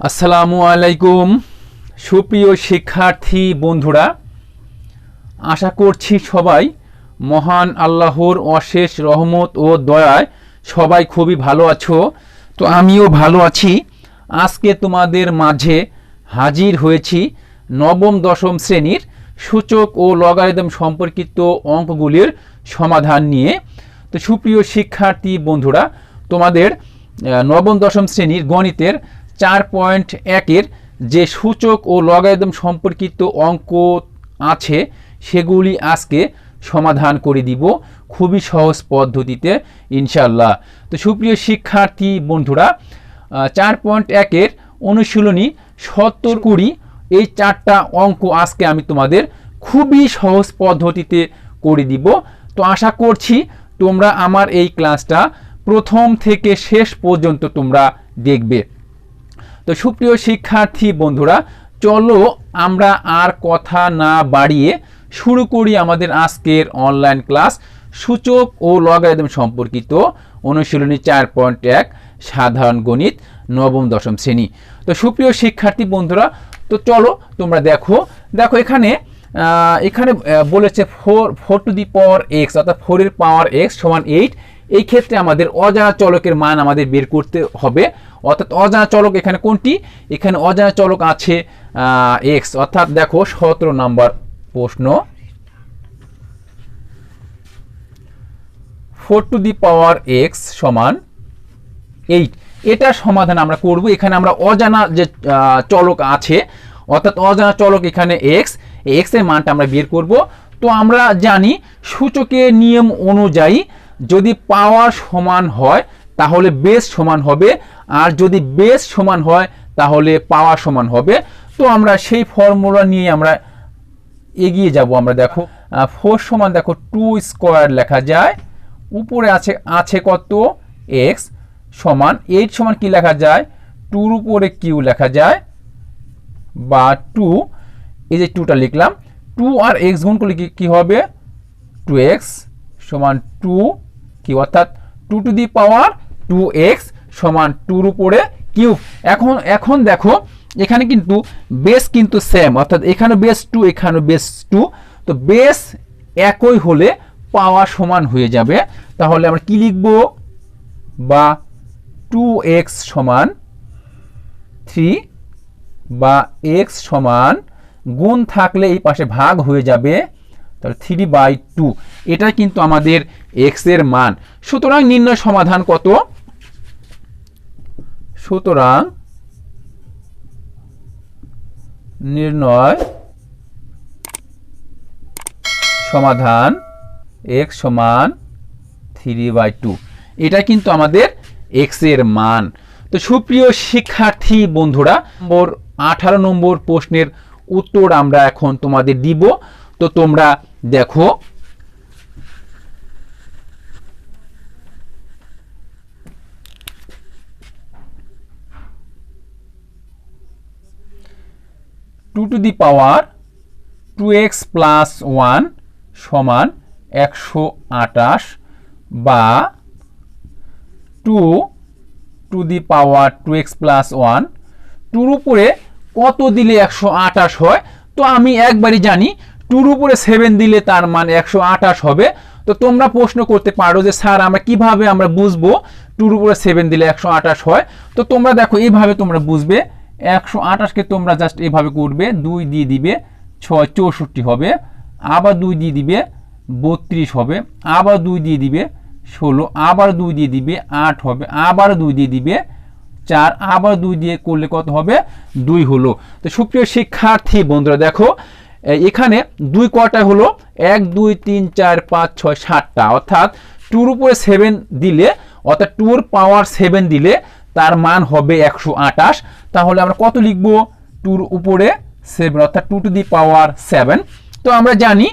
আসসালামু আলাইকুম সুপ্রিয় শিক্ষার্থী বন্ধুরা, আশা করছি সবাই মহান আল্লাহর অশেষ রহমত ও দয়ায় সবাই খুবই ভালো আছো। তো আমিও ভালো আছি। আজকে তোমাদের মাঝে হাজির হয়েছি নবম দশম শ্রেণীর সূচক ও লগারিদম সম্পর্কিত অঙ্কগুলির সমাধান নিয়ে। তো সুপ্রিয় শিক্ষার্থী বন্ধুরা, তোমাদের নবম দশম শ্রেণীর গণিতের 4.1-এর যে সূচক ও লগারিদম সম্পর্কিত অঙ্ক আছে সেগুলি আজকে সমাধান করে দিব খুবই সহজ পদ্ধতিতে ইনশাল্লাহ। তো সুপ্রিয় শিক্ষার্থী বন্ধুরা, 4.1-এর অনুশীলনী 70-20 এই 4টা অঙ্ক আজকে আমি তোমাদের খুবই সহজ পদ্ধতিতে করে দিব। তো আশা করছি তোমরা আমার এই ক্লাসটা প্রথম থেকে শেষ পর্যন্ত তোমরা দেখবে। তো সুপ্রিয় শিক্ষার্থী বন্ধুরা, চলো আমরা আর কথা না বাড়িয়ে শুরু করি আমাদের আজকের অনলাইন ক্লাস সূচক ও লগারিদম সম্পর্কিত অনুশীলনী 4.1 সাধারণ গণিত নবম দশম শ্রেণী। তো সুপ্রিয় শিক্ষার্থী বন্ধুরা, তো চলো তোমরা দেখো এখানে বলেছে 4 টু দি পাওয়ার এক্স অর্থাৎ 4 এর পাওয়ার এক্স সমান 8। এই ক্ষেত্রে আমাদের অজানা চলকের মান আমাদের বের করতে হবে। অর্থাৎ অজানা চলক এখানে কোনটি? এখানে অজানা চলক আছে এক্স। অর্থাৎ দেখো 17 নম্বর প্রশ্ন, 4 টু দি পাওয়ার এক্স সমান 8। এটার সমাধান আমরা করব। এখানে আমরা অজানা যে চলক আছে অর্থাৎ অজানা চলক এখানে এক্স এর মানটা আমরা বের করব। তো আমরা জানি সূচকের নিয়ম অনুযায়ী যদি পাওয়ার সমান হয় তাহলে বেস সমান হবে, আর যদি বেস সমান হয় তাহলে পাওয়ার সমান হবে। তো আমরা সেই ফর্মুলা নিয়ে আমরা এগিয়ে যাব। আমরা দেখো 4 সমান দেখো 2 স্কোয়ার লেখা যায়, উপরে আছে কত এক্স সমান 8 সমান কি লেখা যায় 2 উপরে কিউ লেখা যায় বা 2, এই যে 2টা লিখলাম, 2 আর এক্স গুণ করলে কি হবে 2x সমান 2 কি অর্থাৎ 2 টু দি পাওয়ার 2x সমান 2 উপরে কিউব। এখন দেখো এখানে কিন্তু বেস কিন্তু সেম, অর্থাৎ এখানে বেস 2 এখানে বেস 2। তো বেস একই হলে পাওয়ার সমান হয়ে যাবে। তাহলে আমরা কি লিখব বা 2x সমান 3 বা x সমান গুণ থাকলে এই পাশে ভাগ হয়ে যাবে, তাহলে 3/2। এটা কিন্তু আমাদের x এর মান। সুতরাং নির্ণয় সমাধান কত? সুতরাং নির্ণয় সমাধান x সমান 3/2। এটা কিন্তু আমাদের x এর মান। তো সুপ্রিয় শিক্ষার্থী বন্ধুরা, 18 নম্বর প্রশ্নের উত্তর আমরা এখন তোমাদের দিব। তো তোমরা দেখো, two to the power 2x plus 1 সমান 128 বা 2 two the power 2x plus 1, 2 উপরে কত দিলে 128 হয়? তো আমি একবারই জানি 2 উপরে 7 দিলে তার মান 128 হবে। তো তোমরা প্রশ্ন করতে পারো যে স্যার আমরা কিভাবে আমরা বুঝবো 2 উপরে 7 দিলে 128 হয়? তো তোমরা দেখো এইভাবে তোমরা বুঝবে। 128কে তোমরা জাস্ট এইভাবে করবে, 2 দিয়ে দিবে 6 64 হবে, আবার 2 দিয়ে দিবে 32 হবে, আবার 2 দিয়ে দিবে 16, আবার 2 দিয়ে দিবে 8 হবে, আবার 2 দিয়ে দিবে 4, আবার 2 দিয়ে করলে কত হবে 2 হলো। তো সুপ্রিয় শিক্ষার্থী বন্ধুরা দেখো এখানে 2 কয়টা হলো 1 2 3 4 5 6 7টা, অর্থাৎ 2 উপরে 7 দিলে অর্থাৎ 2 এর পাওয়ার 7 দিলে তার মান হবে 128। তাহলে আমরা কত লিখব 2 উপরে 7 অর্থাৎ 2 টু দি পাওয়ার 7। তো আমরা জানি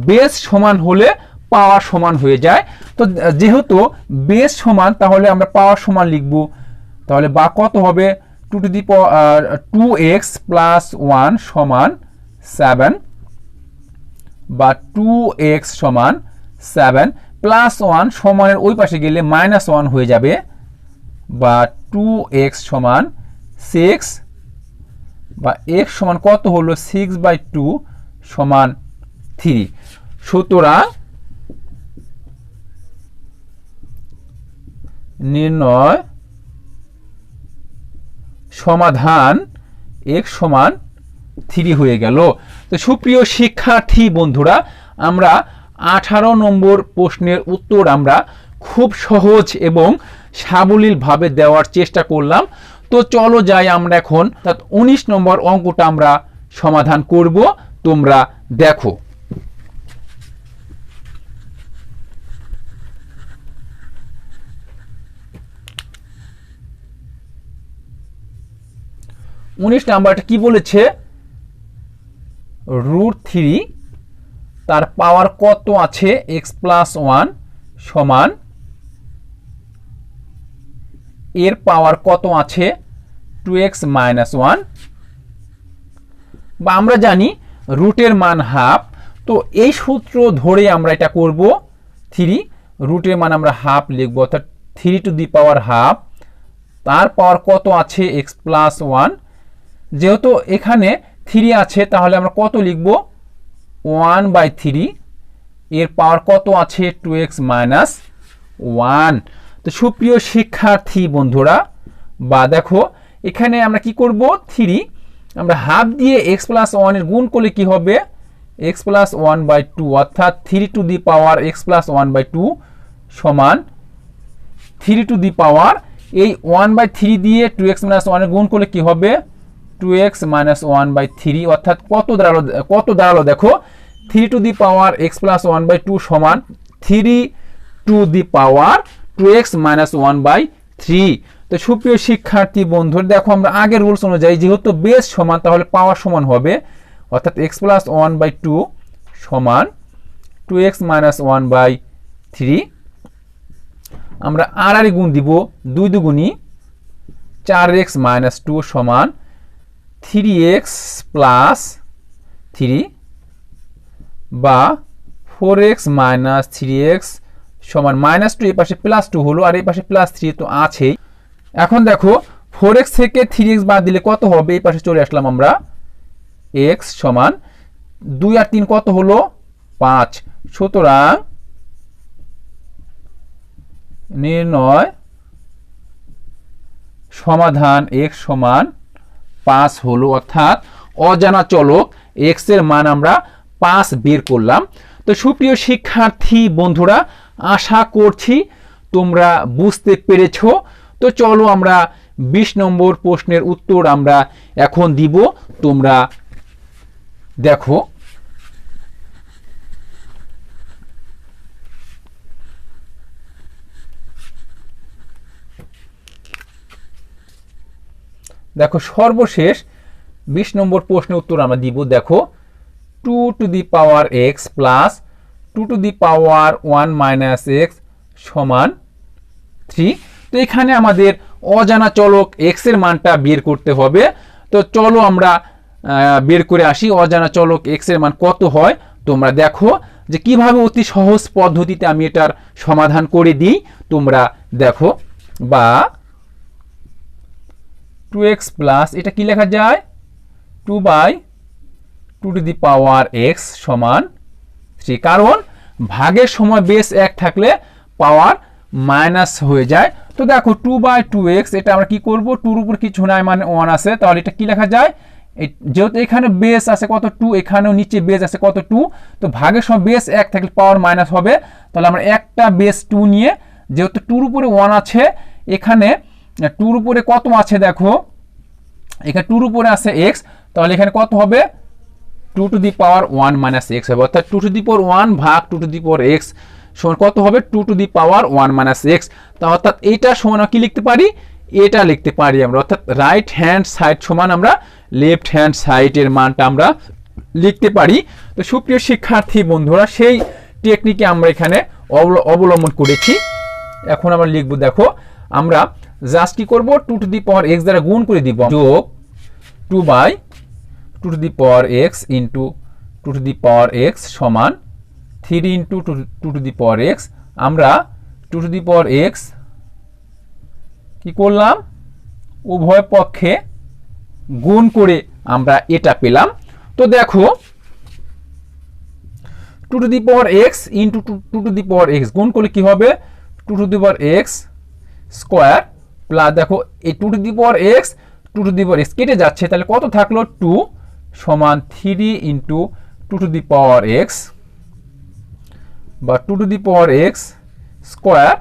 বেস সমান হলে পাওয়ার সমান হয়ে যায়। তো যেহেতু বেস সমান তাহলে আমরা পাওয়ার সমান লিখব। তাহলে বা কত হবে 2 two the power 2x plus 1 সমান 7 বা 2x সমান 7 প্লাস 1 সমানের ওই পাশে গেলে -1 হয়ে যাবে বা 2x সমান 6 বা x সমান কত হলো 6/2 সমান 3। সুতরাং নির্ণয় সমাধান x সমান 3 হয়ে গেল। তো সুপ্রিয় শিক্ষার্থী বন্ধুরা, আমরা 18 নম্বর প্রশ্নের উত্তর আমরা খুব সহজ এবং সাবলীলভাবে দেওয়ার চেষ্টা করলাম। তো চলো যাই আমরা এখন 19 নম্বর অঙ্কটা আমরা সমাধান করব, তোমরা দেখো। নাম্বারটা কি বলেছে, √3 তার পাওয়ার কত আছে x+1 সমান এর পাওয়ার কত আছে 2x - 1, বা আমরা জানি রুটের মান হাফ। তো এই সূত্র ধরে আমরা এটা করব। 3 রুটের মান আমরা হাফ লিখব, অর্থাৎ 3 টু দি পাওয়ার হাফ, তার পাওয়ার কত আছে x+1। যেহেতু এখানে 3 আছে তাহলে আমরা কত লিখব 1/3, এর পাওয়ার কত আছে 2x - 1। তো সুপ্রিয় শিক্ষার্থী বন্ধুরা, বা দেখো এখানে আমরা কি করব, 3 আমরা হাফ দিয়ে x+1 এর গুণ করলে কি হবে x+1/2, অর্থাৎ 3 টু দি পাওয়ার x+1/2 সমান 3 টু দি পাওয়ার এই 1/3 দিয়ে 2x - 1 এর গুণ করলে কি হবে 2x - 1/3, অর্থাৎ কত দাঁড়ালো দেখো 3 টু দি পাওয়ার x+1/2 সমান 3 টু দি পাওয়ার 2x - 1/3। তো সুপ্রিয় শিক্ষার্থী বন্ধুরা, দেখো আমরা আগের রুলস অনুযায়ী যেহেতু বেস সমান তাহলে পাওয়ার সমান হবে, অর্থাৎ x+1/2 সমান 2x - 1/3। আমরা আর গুণ দিব, 2 দুগুণী 4x - 2 সমান 3x + 3, বা 4x - 3x সমান -2, এই পাশে +2 হলো আর এই পাশে +3 তো আছেই। এখন দেখো 4x থেকে 3x বাদ দিলে কত হবে, এই পাশে চলে আসলাম আমরা, x সমান 2 আর 3 কত হলো 5। সুতরাং নির্ণয় সমাধান x সমান 5 হলো, অর্থাৎ অজানা চলক x এর মান আমরা 5 বের করলাম। তো সুপ্রিয় শিক্ষার্থী বন্ধুরা, আশা করছি তোমরা বুঝতে পেরেছো। তো চলো আমরা 20 নম্বর প্রশ্নের উত্তর আমরা এখন দিব, তোমরা দেখো। দেখো সর্বশেষ 20 নম্বর প্রশ্নের উত্তর আমরা দিব। দেখো 2 two the power x plus 2 two the power 1 - x সমান 3। তো এখানে আমাদের অজানা চলক x এর মানটা বের করতে হবে। তো চলো আমরা বের করে আসি অজানা চলক x এর মান কত হয়। তোমরা দেখো যে কিভাবে অতি সহজ পদ্ধতিতে আমি এটার সমাধান করে দিই, তোমরা দেখো। বা 2x প্লাস এটা কি লেখা যায় 2/2 টু দি পাওয়ার x সমান 3, কারণ ভাগের সময় বেস 1 থাকলে পাওয়ার মাইনাস হয়ে যায়। তো দেখো 2/2x এটা আমরা কি করব, 2 এর উপর কিছু নাই মানে 1 আছে, তাহলে এটা কি লেখা যায়, যেহেতু এখানে বেস আছে কত 2, এখানেও নিচে বেস আছে কত 2, তো ভাগের সময় বেস 1 থাকলে পাওয়ার মাইনাস হবে। তাহলে আমরা একটা বেস 2 নিয়ে, যেহেতু 2 এর উপরে 1 আছে, এখানে 2 এর উপরে কত আছে দেখো, এখানে 2 এর উপরে আছে x, তাহলে এখানে কত হবে 2 টু দি পাওয়ার 1 - x হবে, অর্থাৎ 2 টু দি পাওয়ার 1 ভাগ 2 টু দি পাওয়ার x সমান কত হবে 2 টু দি পাওয়ার 1 - x। তা অর্থাৎ এটা সমান কি লিখতে পারি, এটা লিখতে পারি আমরা, অর্থাৎ রাইট হ্যান্ড সাইড সমান আমরা লেফট হ্যান্ড সাইডের মানটা আমরা লিখতে পারি। তো সুপ্রিয় শিক্ষার্থী বন্ধুরা, সেই টেকনিকে আমরা এখানে অবলম্বন করেছি। এখন আমরা লিখব, দেখো আমরা জাস্ট কি করব 2 টু দি পাওয়ার x দ্বারা গুণ করে দিব, যোগ 2/2 two the power x into 2 two the power x সমান 3 into 2 two the power x। আমরা 2 টু দি পাওয়ার x কি করলাম, উভয় পক্ষে গুণ করে আমরা এটা পেলাম। তো দেখো 2 two the power x into 2 two the power x গুণ করলে কি হবে 2 two the power x square plus দেখো এই 2 two the power x 2 two the power x কেটে যাচ্ছে, তাহলে কত থাকলো 2 সমান 3 into 2 two the power x বা 2 two the power x square.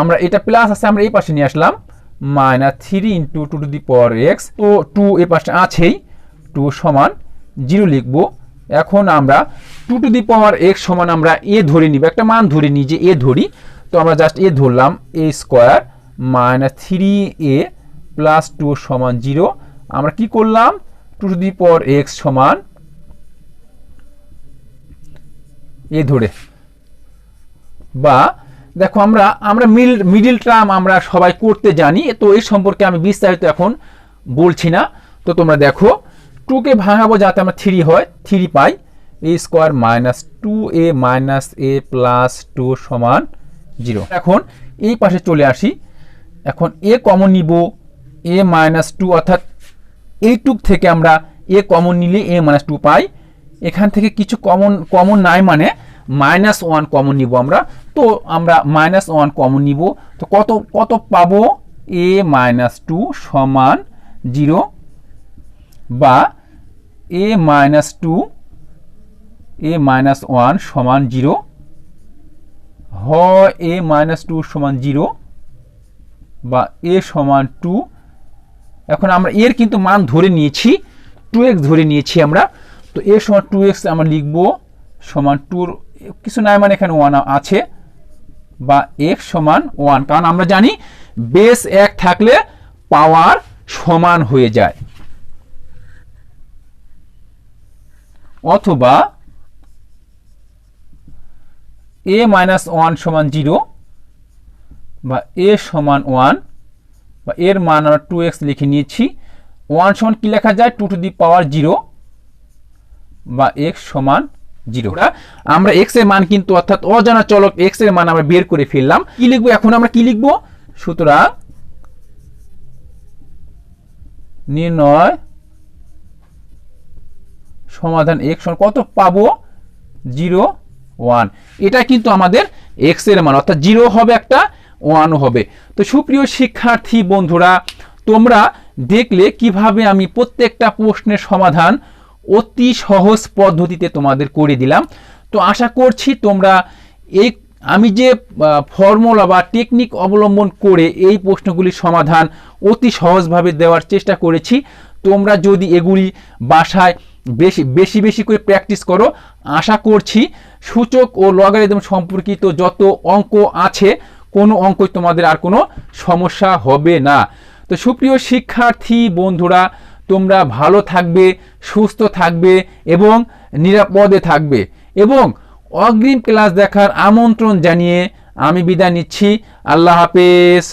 আমরা এটা প্লাস আছে আমরা এই পাশে নিয়ে আসলাম minus 3 into 2 two the power x. তো 2 এই পাশে আছেই, 2 সমান 0 লিখব। এখন আমরা 2 টু দি পাওয়ার এক্স সমান আমরা এ ধরে নিব, একটা মান ধরে নিই যে এ ধরি। তো আমরা জাস্ট এ ধরলাম এ স্কোয়ার মাইনাস 3a প্লাস 2 সমান 0। আমরা কি করলাম 2 টু দি পাওয়ার এক্স সমান এ ধরে, বা দেখো আমরা মিডিল টার্ম আমরা সবাই করতে জানি, তো এই সম্পর্কে আমি বিস্তারিত এখন বলছি না। তো তোমরা দেখো 2 কে ভাঙাবো যাতে আমরা 3 হয়, 3 পাই a square minus 2a minus a plus 2 সমান 0। এখন এই পাশে চলে আসি, এখন এ কমন নিব a মাইনাস 2, অর্থাৎ এইটুক থেকে আমরা এ কমন নিলে a মাইনাস 2 পাই। এখান থেকে কিছু কমন নাই মানে মাইনাস 1 কমন নিব আমরা, তো আমরা মাইনাস 1 কমন নিব। তো কত পাবো a মাইনাস 2 সমান 0 বা a মাইনাস 2 a মাইনাস 1 সমান 0 হয় a মাইনাস 2 সমান 0 বা a সমান 2। এখন আমরা এর কিন্তু মান ধরে নিয়েছি 2x ধরে নিয়েছি আমরা, তো a সমান 2x আমরা লিখব সমান 2 কিছু নাই মানে এখানে 1 আছে বা x সমান 1, কারণ আমরা জানি বেস 1 থাকলে পাওয়ার সমান হয়ে যায়। অথবা a মাইনাস 1 সমান 0 বা a সমান 1 বা এর মান আমরা 2x লিখে নিয়েছি। 1 সমান কি লেখা যায় 2 টু দি পাওয়ার 0 বা x সমান 0। আমরা x এর মান কিন্তু অর্থাৎ অজানা চলক x এর মান আমরা বের করে ফেললাম। কি লিখবো এখন আমরা কি লিখবো, সুতরাং নির্ণয় সমাধান x সমান কত পাবো 0 1। এটা কিন্তু আমাদের x এর মান, অর্থাৎ 0 হবে একটা 1 হবে। তো সুপ্রিয় শিক্ষার্থী বন্ধুরা, তোমরা দেখলে কিভাবে আমি প্রত্যেকটা প্রশ্নের সমাধান অতি সহজ পদ্ধতিতে তোমাদের করে দিলাম। তো আশা করছি তোমরা আমি যে ফর্মুলা বা টেকনিক অবলম্বন করে এই প্রশ্নগুলির সমাধান অতি সহজভাবে দেওয়ার চেষ্টা করেছি, তোমরা যদি এগুলি বাসায় বেশি করে প্র্যাকটিস করো, আশা করছি সূচক ও লগারিদম সম্পর্কিত যত অঙ্ক আছে কোনো অঙ্কই তোমাদের আর কোনো সমস্যা হবে না। তো সুপ্রিয় শিক্ষার্থী বন্ধুরা, তোমরা ভালো থাকবে, সুস্থ থাকবে এবং নিরাপদে থাকবে, এবং অগ্রিম ক্লাস দেখার আমন্ত্রণ জানিয়ে আমি বিদায় নিচ্ছি। আল্লাহ হাফেজ।